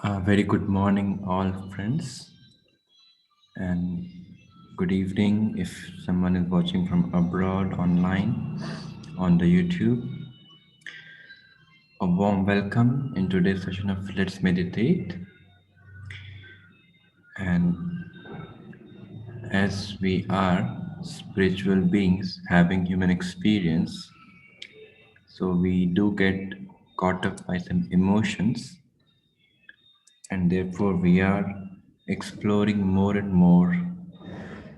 Very good morning, all friends, and good evening if someone is watching from abroad online on the YouTube. A warm welcome in today's session of Let's Meditate. And as we are spiritual beings having human experience, so we do get caught up by some emotions, and therefore we are exploring more and more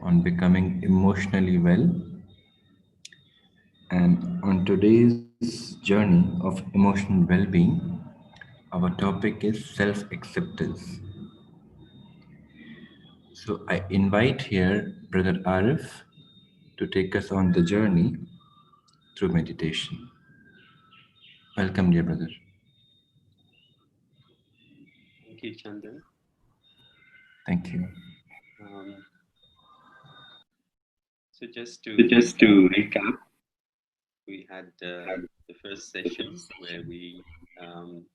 on becoming emotionally well. And on today's journey of emotional well being, our topic is self acceptance. So I invite here Brother Arif to take us on the journey through meditation. Welcome, dear brother. Thank you, Chandan. Thank you. Um, so just So to just recap, to recap, we had the first session where we um,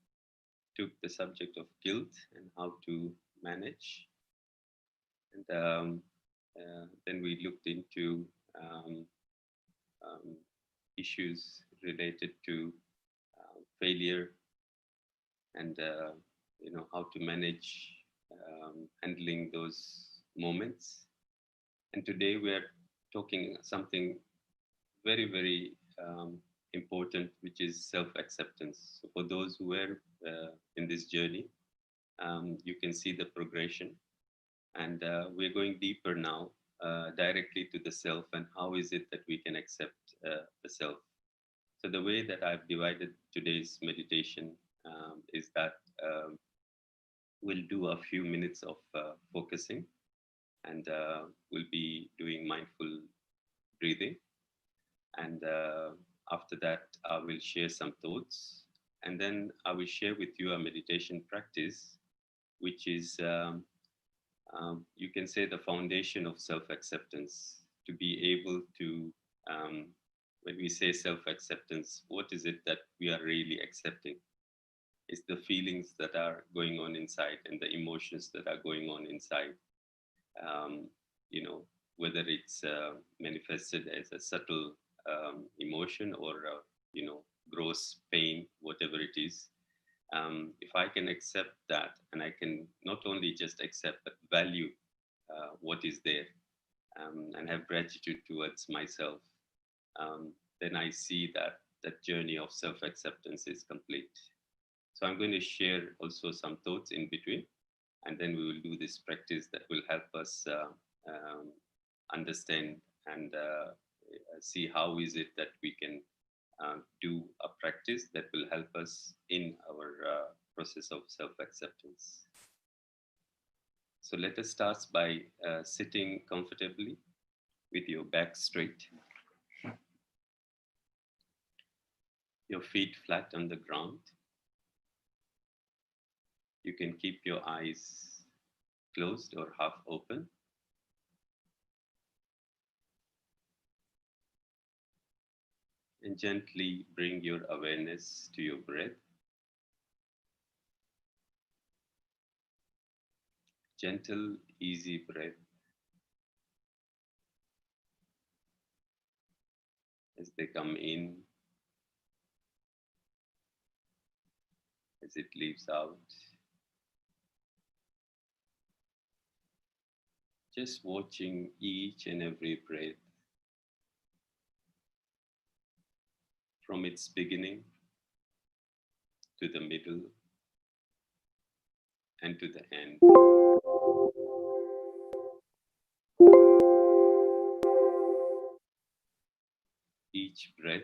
took the subject of guilt and how to manage, and then we looked into um, um, issues related to failure and how to manage handling those moments. And today we are talking something very, very important, which is self acceptance. So, for those who were in this journey, you can see the progression. And we're going deeper now, directly to the self and how is it that we can accept the self. So, the way that I've divided today's meditation is that we'll do a few minutes of focusing and we'll be doing mindful breathing. And after that, I will share some thoughts. And then I will share with you a meditation practice, which is, you can say, the foundation of self acceptance. To be able to, when we say self acceptance, what is it that we are really accepting? It's the feelings that are going on inside and the emotions that are going on inside. Um, you know, whether it's manifested as a subtle emotion or gross pain, whatever it is. If I can accept that, and I can not only just accept but value what is there, and have gratitude towards myself, then I see that that journey of self acceptance is complete. So I'm going to share also some thoughts in between, and then we will do this practice that will help us understand and see how is it that we can do a practice that will help us in our process of self-acceptance. So let us start by sitting comfortably with your back straight, your feet flat on the ground. You can keep your eyes closed or half open. And gently bring your awareness to your breath. Gentle, easy breath as they come in, as it leaves out. Just watching each and every breath from its beginning to the middle and to the end. Each breath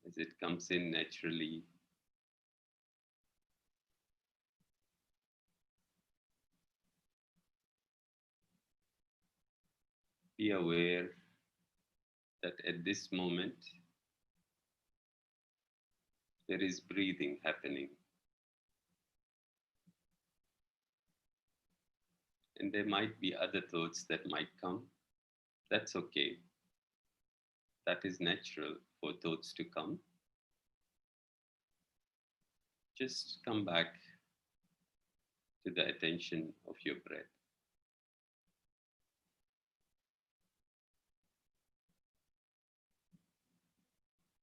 as it comes in naturally, be aware that at this moment there is breathing happening. And there might be other thoughts that might come. That's okay. That is natural. for thoughts to come, just come back to the attention of your breath.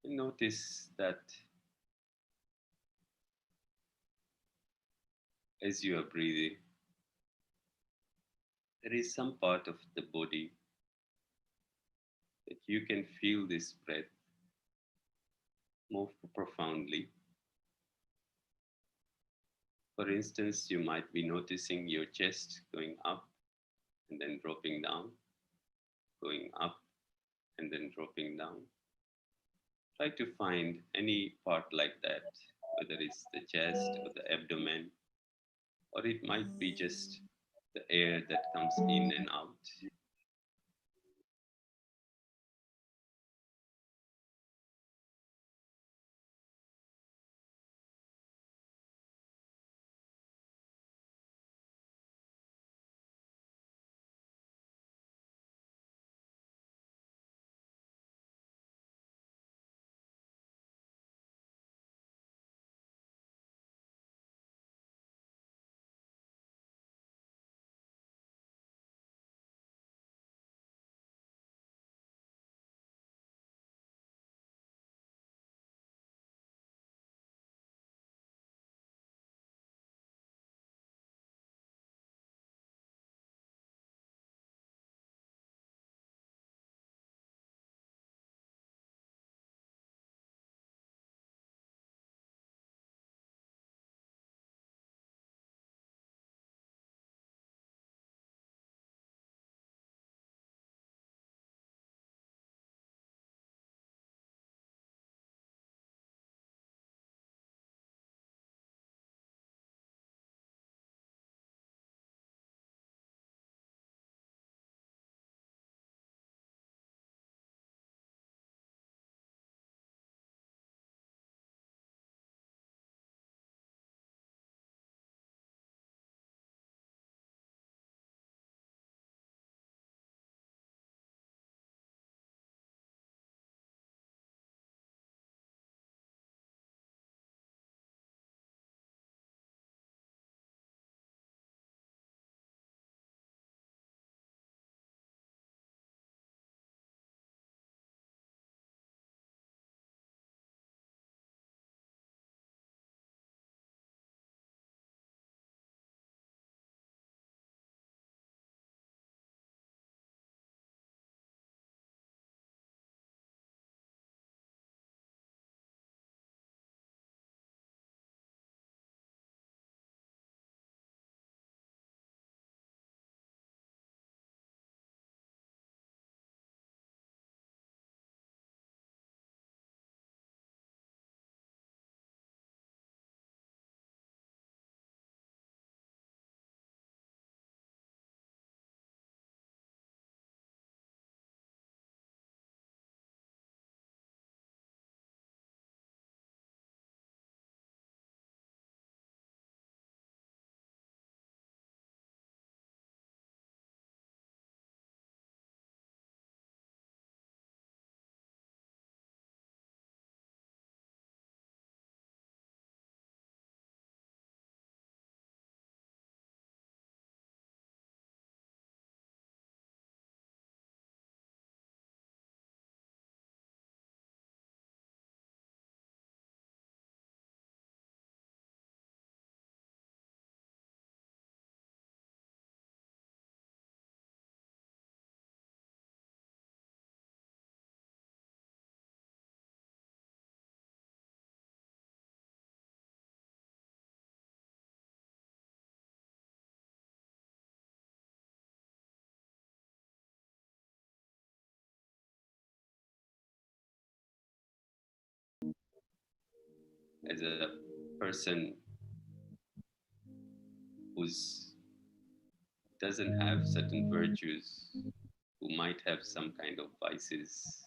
And notice that as you are breathing, there is some part of the body that you can feel this breath more profoundly. For instance, you might be noticing your chest going up and then dropping down, going up and then dropping down. Try to find any part like that, whether it's the chest or the abdomen, or it might be just the air that comes in and out. As a person who's doesn't have certain virtues, who might have some kind of vices,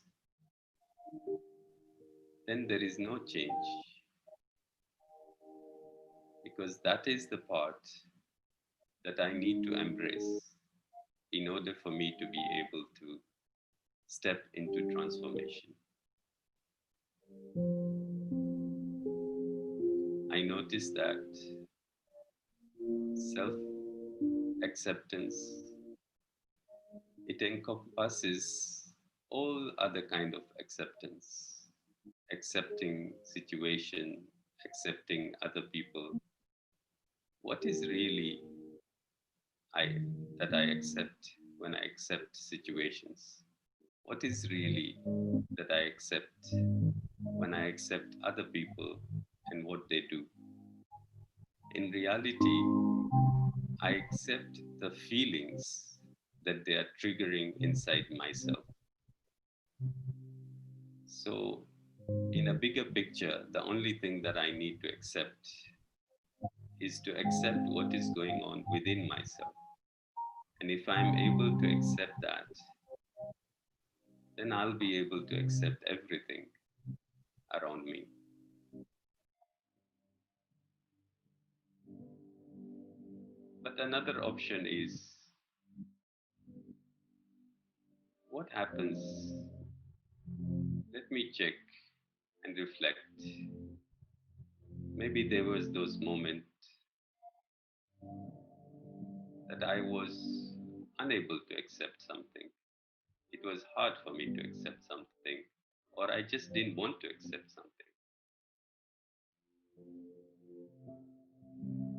then there is no change because that is the part that I need to embrace in order for me to be able to step into transformation. I noticed that self acceptance, it encompasses all other kind of acceptance, accepting situation, accepting other people. What is really I that I accept when I accept situations? What is really that I accept when I accept other people and what they do? In reality, I accept the feelings that they are triggering inside myself. So, in a bigger picture, the only thing that I need to accept is to accept what is going on within myself. And if I'm able to accept that, then I'll be able to accept everything around me. But another option is what happens? Let me check and reflect. Maybe there was those moments that I was unable to accept something. It was hard for me to accept something, or I just didn't want to accept something.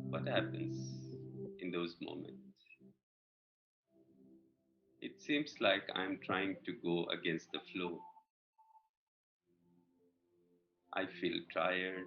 What happens in those moments? It seems like I'm trying to go against the flow. I feel tired.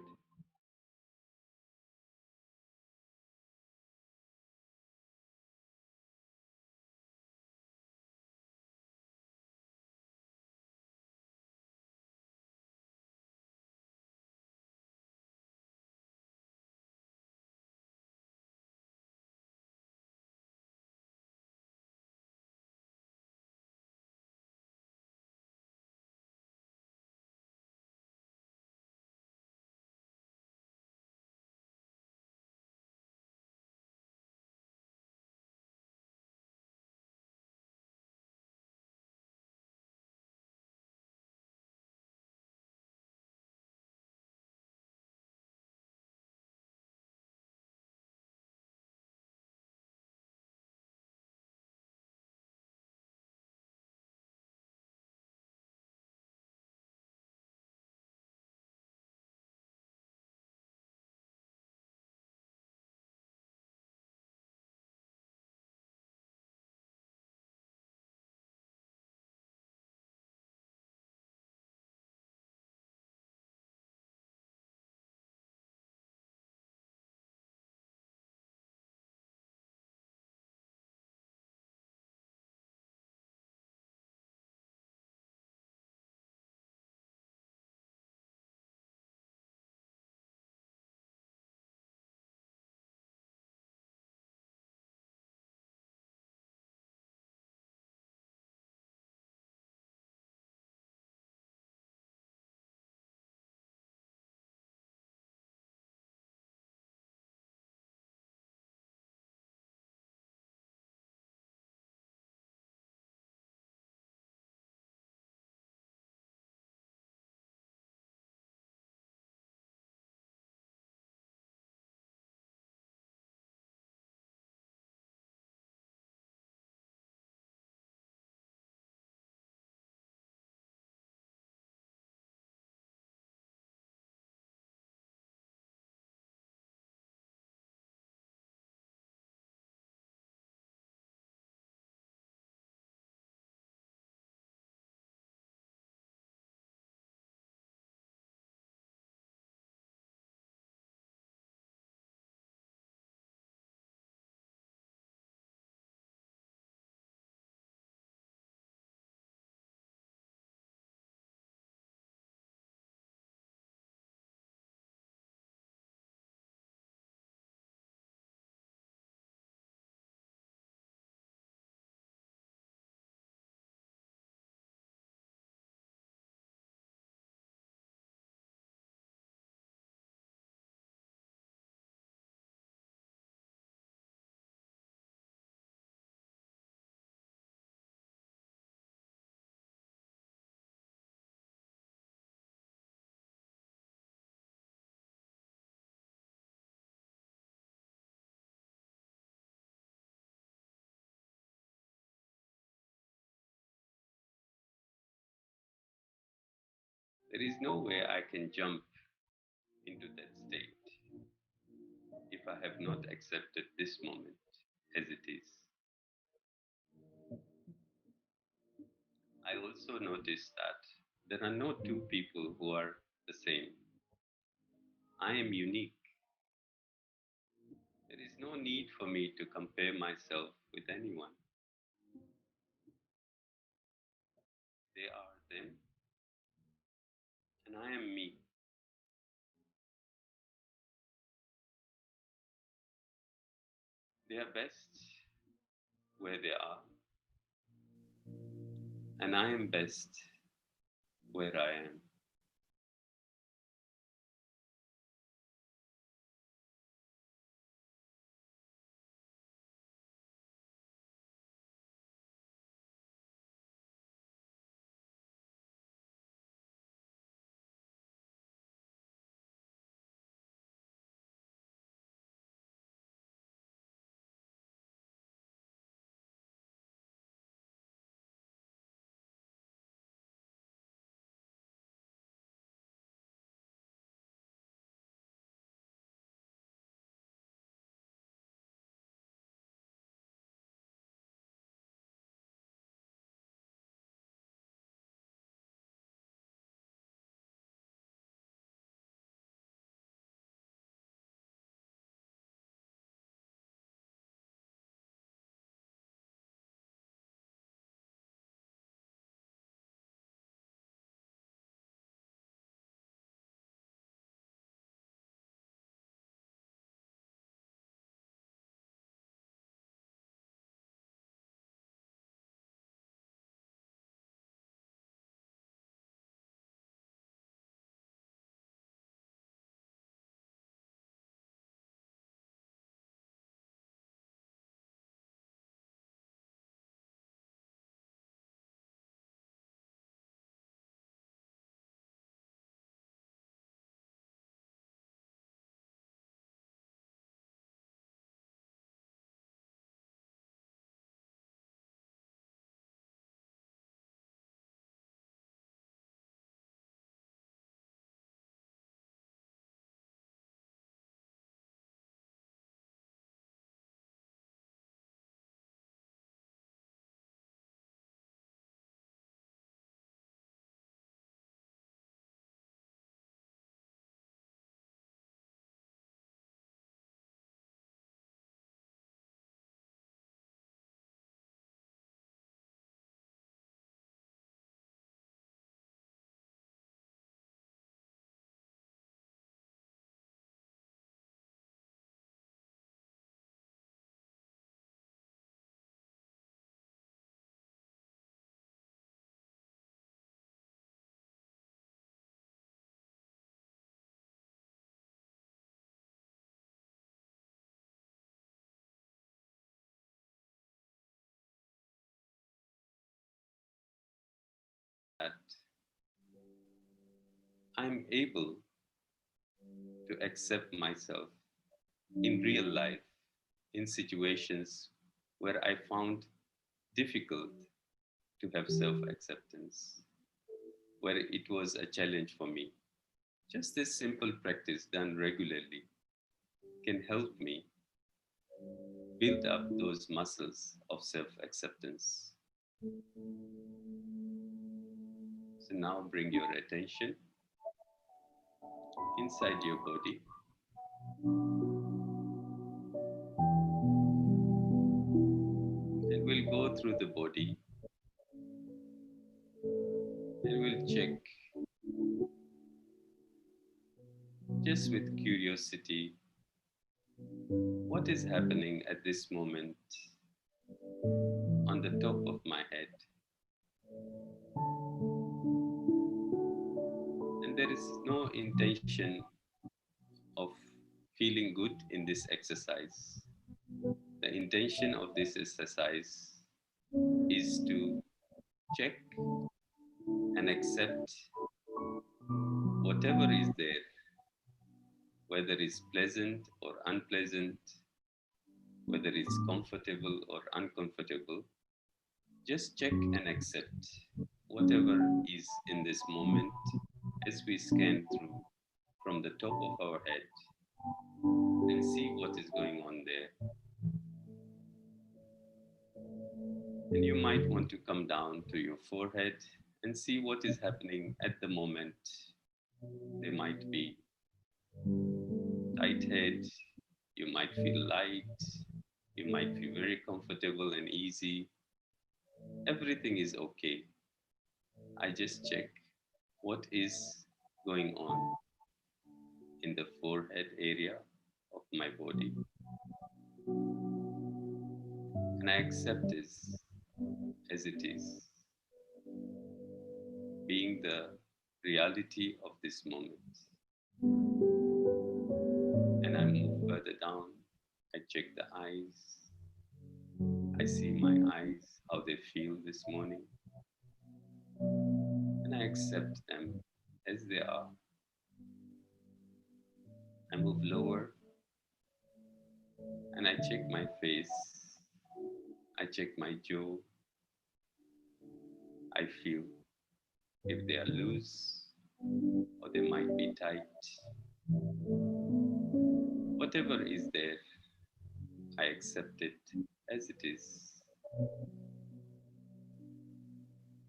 There is no way I can jump into that state if I have not accepted this moment as it is. I also noticed that there are no two people who are the same. I am unique. There is no need for me to compare myself with anyone. They are them, and I am me. They are best where they are, and I am best where I am. That I'm able to accept myself in real life in situations where I found difficult to have self acceptance, where it was a challenge for me. Just this simple practice done regularly can help me build up those muscles of self acceptance. So now bring your attention inside your body and we'll go through the body and we'll check just with curiosity what is happening at this moment on the top of my head. And there is no intention of feeling good in this exercise. The intention of this exercise is to check and accept whatever is there, whether it's pleasant or unpleasant, whether it's comfortable or uncomfortable. Just check and accept whatever is in this moment as we scan through from the top of our head and see what is going on there. And you might want to come down to your forehead and see what is happening at the moment. There might be tight head, you might feel light, you might feel very comfortable and easy. Everything is okay. I just check what is going on in the forehead area of my body, and I accept this as it is, being the reality of this moment. And I move further down. I check the eyes. I see my eyes, how they feel this morning, and I accept them as they are. I move lower and I check my face. I check my jaw. I feel if they are loose or they might be tight. Whatever is there, I accept it as it is.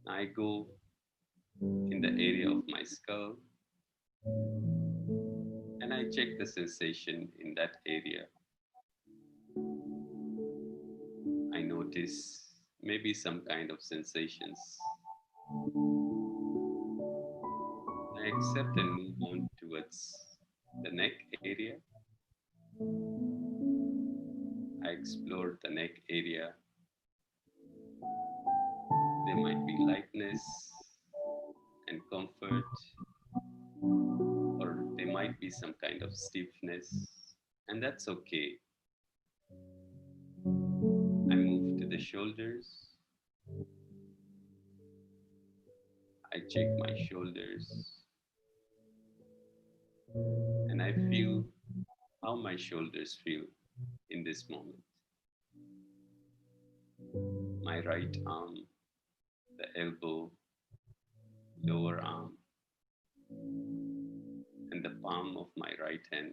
I go in the area of my skull and I check the sensation in that area. I notice maybe some kind of sensations. I accept and move on towards the neck area. I explore the neck area. There might be lightness and comfort, or there might be some kind of stiffness, and that's okay. I move to the shoulders. I check my shoulders and I feel how my shoulders feel in this moment. My right arm, the elbow, lower arm, and the palm of my right hand.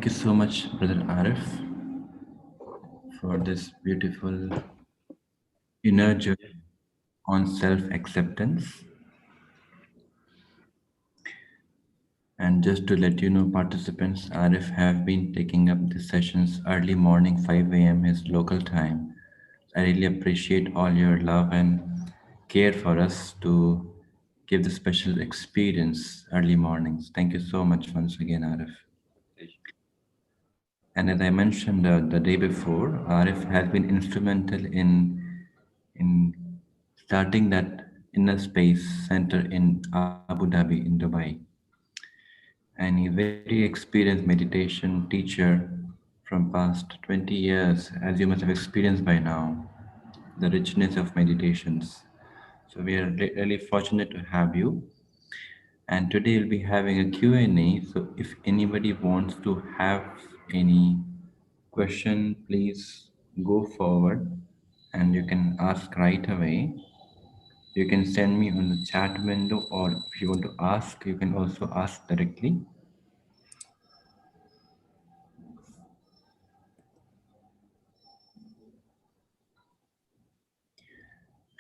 Thank you so much, Brother Arif, for this beautiful inner Yeah. journey on self acceptance. And just to let you know, participants, Arif have been taking up the sessions early morning, 5 a.m. his local time. I really appreciate all your love and care for us to give the special experience early mornings. Thank you so much once again, Arif. Pleasure. And as I mentioned the day before, Arif has been instrumental in starting that inner space center in Abu Dhabi in Dubai. And he's very experienced meditation teacher from past 20 years, as you must have experienced by now, the richness of meditations. So we are really fortunate to have you. And today we'll be having a Q&A. So if anybody wants to have any question, please go forward and you can ask right away. You can send me on the chat window, or if you want to ask, you can also ask directly.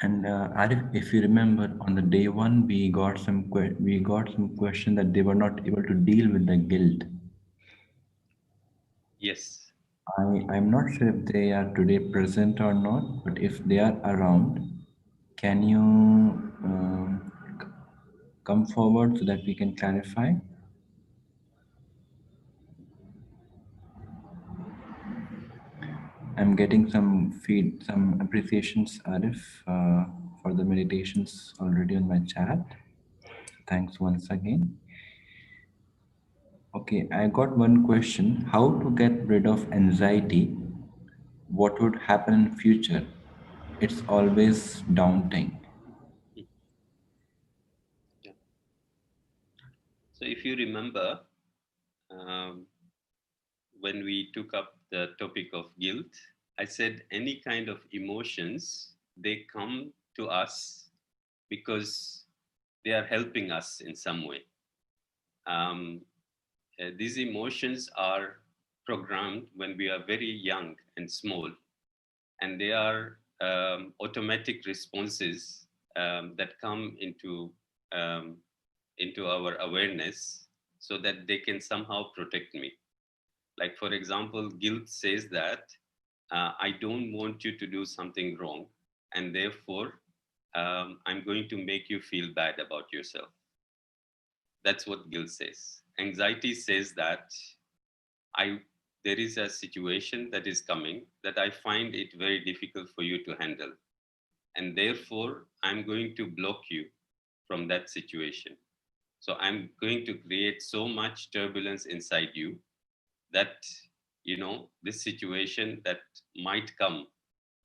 And Arif, if you remember, on the day one, we got some question that they were not able to deal with the guilt. Yes. I'm not sure if they are today present or not, but if they are around, can you c- come forward so that we can clarify? I'm getting some appreciations, Arif, for the meditations already on my chat. Thanks once again. Okay, I got one question. How to get rid of anxiety? What would happen in future? It's always daunting. Mm. Yeah. So if you remember, um, when we took up the topic of guilt, I said any kind of emotions, they come to us because they are helping us in some way. Um, these emotions are programmed when we are very young and small, and they are automatic responses that come um, into our awareness so that they can somehow protect me. Like, for example, guilt says that I don't want you to do something wrong, and therefore I'm going to make you feel bad about yourself. That's what guilt says. Anxiety says that I there is a situation that is coming that I find it very difficult for you to handle, and therefore I'm going to block you from that situation. So I'm going to create so much turbulence inside you that this situation that might come,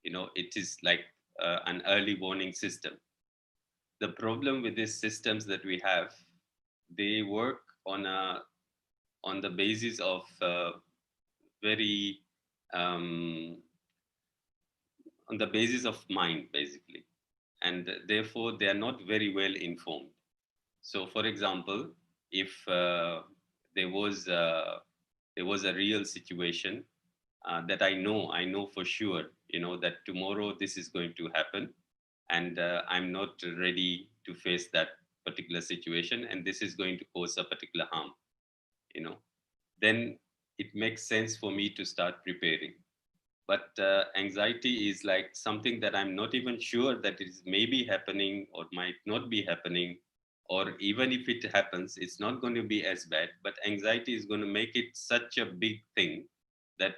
it is like an early warning system. The problem with these systems that we have, they work on the basis of very um, on the basis of mind, basically, and therefore they are not very well informed. So for example, if there was there was a real situation that I know for sure, that tomorrow this is going to happen, and I'm not ready to face that particular situation, and this is going to cause a particular harm, you know, then it makes sense for me to start preparing. But anxiety is like something that I'm not even sure that it is maybe happening or might not be happening, or even if it happens, it's not going to be as bad. But anxiety is going to make it such a big thing that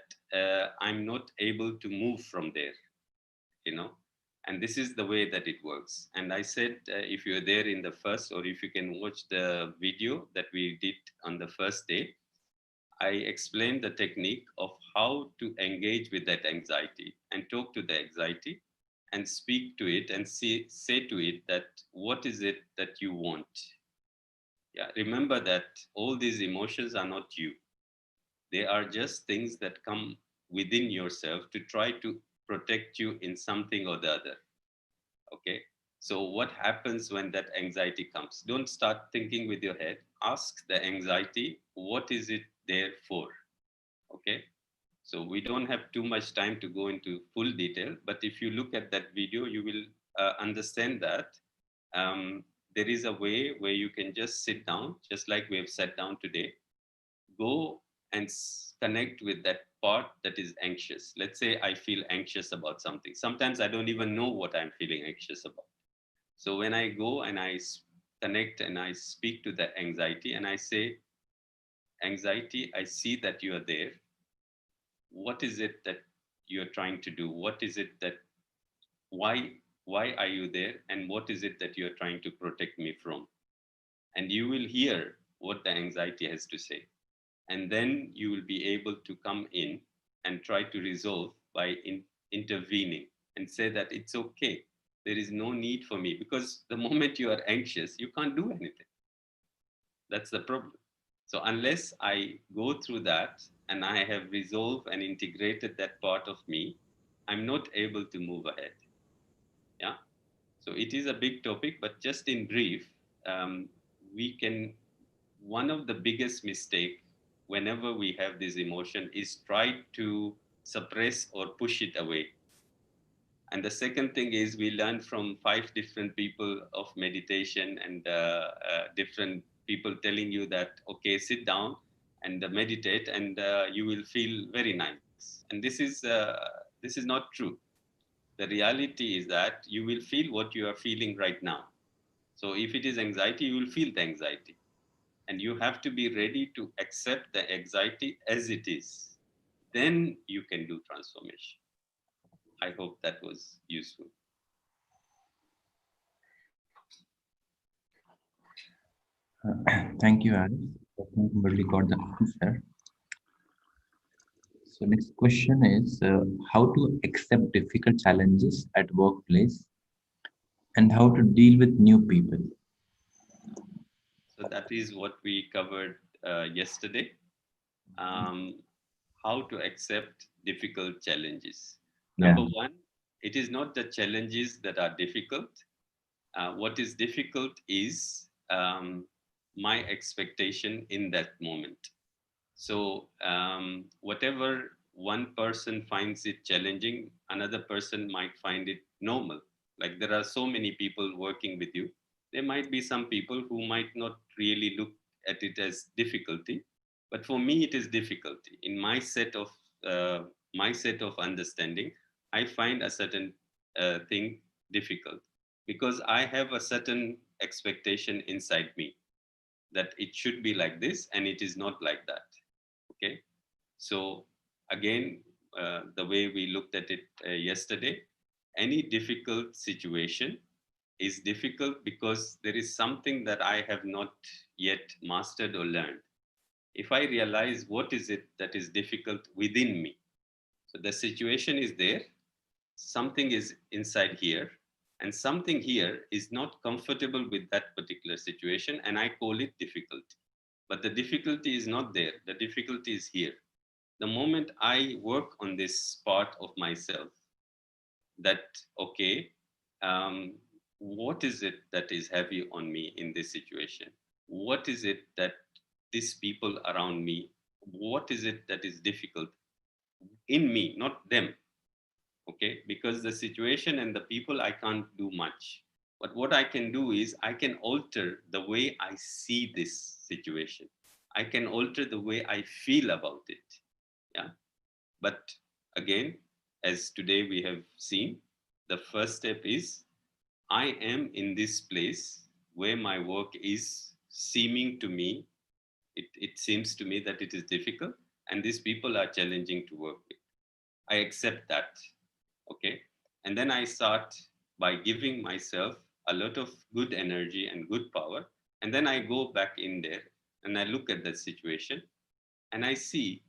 I'm not able to move from there, you know. And this is the way that it works. And I said, if you're there in the first, or if you can watch the video that we did on the first day, I explained the technique of how to engage with that anxiety and talk to the anxiety and speak to it and say to it that what is it that you want. Yeah, remember that all these emotions are not you. They are just things that come within yourself to try to protect you in something or the other. Okay. So what happens when that anxiety comes? Don't start thinking with your head. Ask the anxiety, what is it there for? Okay. So we don't have too much time to go into full detail, but if you look at that video, you will understand that um, there is a way where you can just sit down, just like we have sat down today, go and connect with that part that is anxious. Let's say I feel anxious about something. Sometimes I don't even know what I'm feeling anxious about. So when I go and connect and I speak to the anxiety and I say, anxiety, I see that you are there. What is it that you're trying to do? What is it that why are you there, and what is it that you're trying to protect me from? And you will hear what the anxiety has to say, and then you will be able to come in and try to resolve by intervening and say that it's okay, there is no need for me, because the moment you are anxious you can't do anything. That's the problem. So unless I go through that and I have resolved and integrated that part of me, I'm not able to move ahead. Yeah. So it is a big topic, but just in brief, um, we can. One of the biggest mistake whenever we have this emotion is try to suppress or push it away. And the second thing is we learn from five different people of meditation and different people telling you that, okay, sit down and meditate and you will feel very nice. And this is not true. The reality is that you will feel what you are feeling right now. So if it is anxiety, you will feel the anxiety. And you have to be ready to accept the anxiety as it is. Then you can do transformation. I hope that was useful. Thank you, Arif. I think we got the answer. So next question is how to accept difficult challenges at workplace and how to deal with new people. So that is what we covered yesterday. Um, how to accept difficult challenges. Yeah. Number one, it is not the challenges that are difficult. What is difficult is my expectation in that moment. So, whatever one person finds it challenging, another person might find it normal. Like there are so many people working with you. There might be some people who might not really look at it as difficulty, but for me, it is difficulty. In uh, my set of understanding, I find a certain thing difficult because I have a certain expectation inside me that it should be like this, and it is not like that. Okay. So again, the way we looked at it yesterday, any difficult situation is difficult because there is something that I have not yet mastered or learned. If I realize what is it that is difficult within me, so the situation is there, something is inside here, and something here is not comfortable with that particular situation, and I call it difficulty. But the difficulty is not there, the difficulty is here. The moment I work on this part of myself, that, okay, um, what is it that is heavy on me in this situation? What is it that these people around me, what is it that is difficult in me, not them? Okay, because the situation and the people I can't do much. But what I can do is I can alter the way I see this situation. I can alter the way I feel about it. Yeah. But again, as today we have seen, the first step is I am in this place where my work is seeming to me, it seems to me that it is difficult, and these people are challenging to work with. I accept that. Okay. And then I start by giving myself a lot of good energy and good power. And then I go back in there and I look at that situation and I see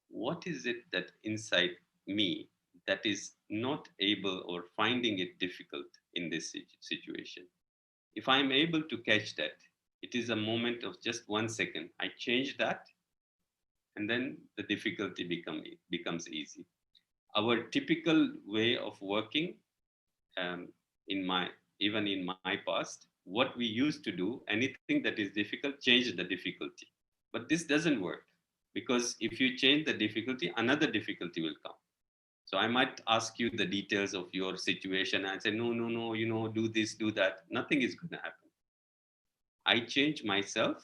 what is it that inside me that is not able or finding it difficult in this situation. If I'm able to catch that, it is a moment of just 1 second. I change that, and then the difficulty becomes easy. Our typical way of working, um, in my even in my past, what we used to do, anything that is difficult, change the difficulty. But this doesn't work because if you change the difficulty, another difficulty will come. So I might ask you the details of your situation and say, no, no, no, do this, do that. Nothing is going to happen. I change myself,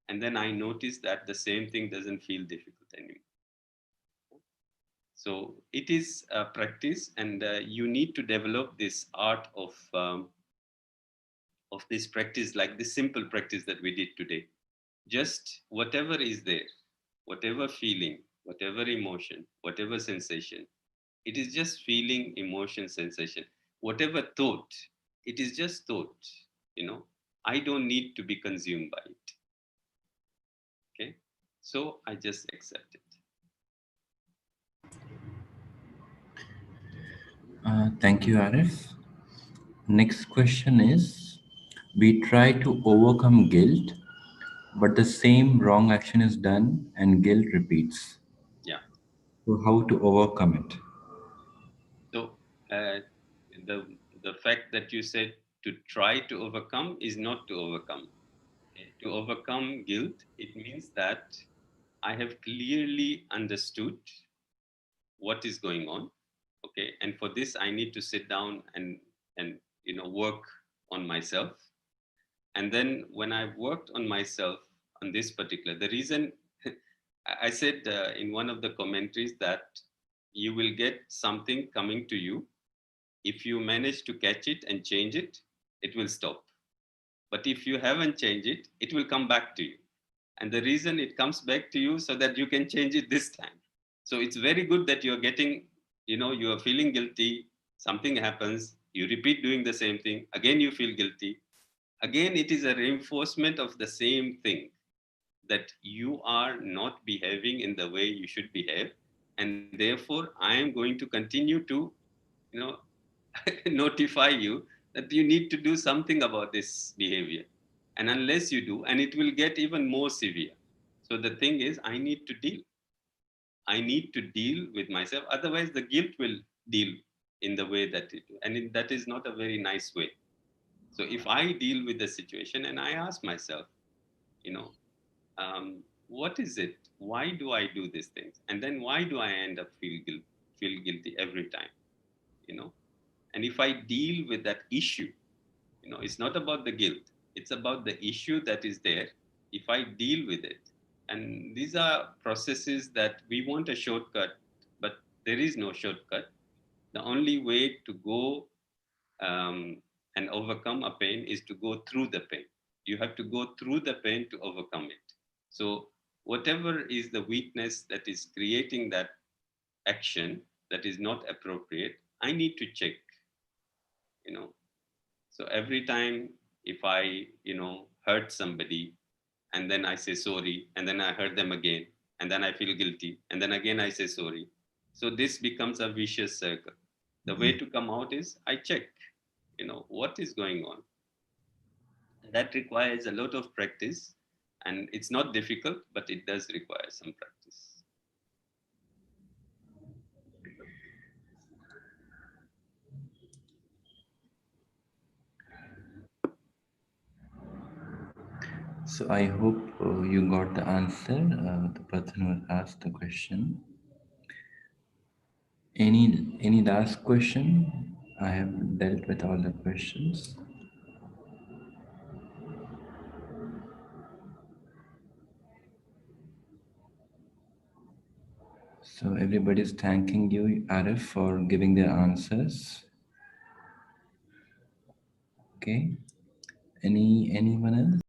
and then I notice that the same thing doesn't feel difficult anymore. So it is a practice, and you need to develop this art of this practice, like this simple practice that we did today. Just whatever is there, whatever feeling, whatever emotion, whatever sensation, it is just feeling, emotion, sensation. Whatever thought, it is just thought. You know, I don't need to be consumed by it. Okay, so I just accept it. Thank you, Arif. Next question is, we try to overcome guilt, but the same wrong action is done and guilt repeats. Yeah. So, how to overcome it? So uh, the fact that you said to try to overcome is not to overcome. To overcome guilt, it means that I have clearly understood what is going on. Okay, and for this I need to sit down and work on myself. And then when I've worked on myself on this particular, the reason I said in one of the commentaries that you will get something coming to you. If you manage to catch it and change it, it will stop. But if you haven't changed it, it will come back to you. And the reason it comes back to you so that you can change it this time. So it's very good that you're getting, you are feeling guilty, something happens, you repeat doing the same thing, again you feel guilty. Again, it is a reinforcement of the same thing, that you are not behaving in the way you should behave. And therefore, I am going to continue to, you know, notify you that you need to do something about this behavior. And unless you do, and it will get even more severe. So the thing is, I need to deal with myself. Otherwise, the guilt will deal in the way that it, and that is not a very nice way. So if I deal with the situation and I ask myself, you know, what is it? Why do I do these things? And then why do I end up feel guilty every time? You know, and if I deal with that issue, it's not about the guilt, it's about the issue that is there. If I deal with it, and these are processes that we want a shortcut, but there is no shortcut. The only way to go and overcome a pain is to go through the pain. You have to go through the pain to overcome it. So whatever is the weakness that is creating that action that is not appropriate, I need to check, you know so every time, if I hurt somebody, and then I say sorry, and then I hurt them again, and then I feel guilty, and then again I say sorry. So this becomes a vicious circle. The way to come out is I check, what is going on. That requires a lot of practice, and it's not difficult, but it does require some practice. So, I hope you got the answer, the person who asked the question. Any last question? I have dealt with all the questions. So everybody's thanking you, Arif, for giving their answers. Okay. Anyone else?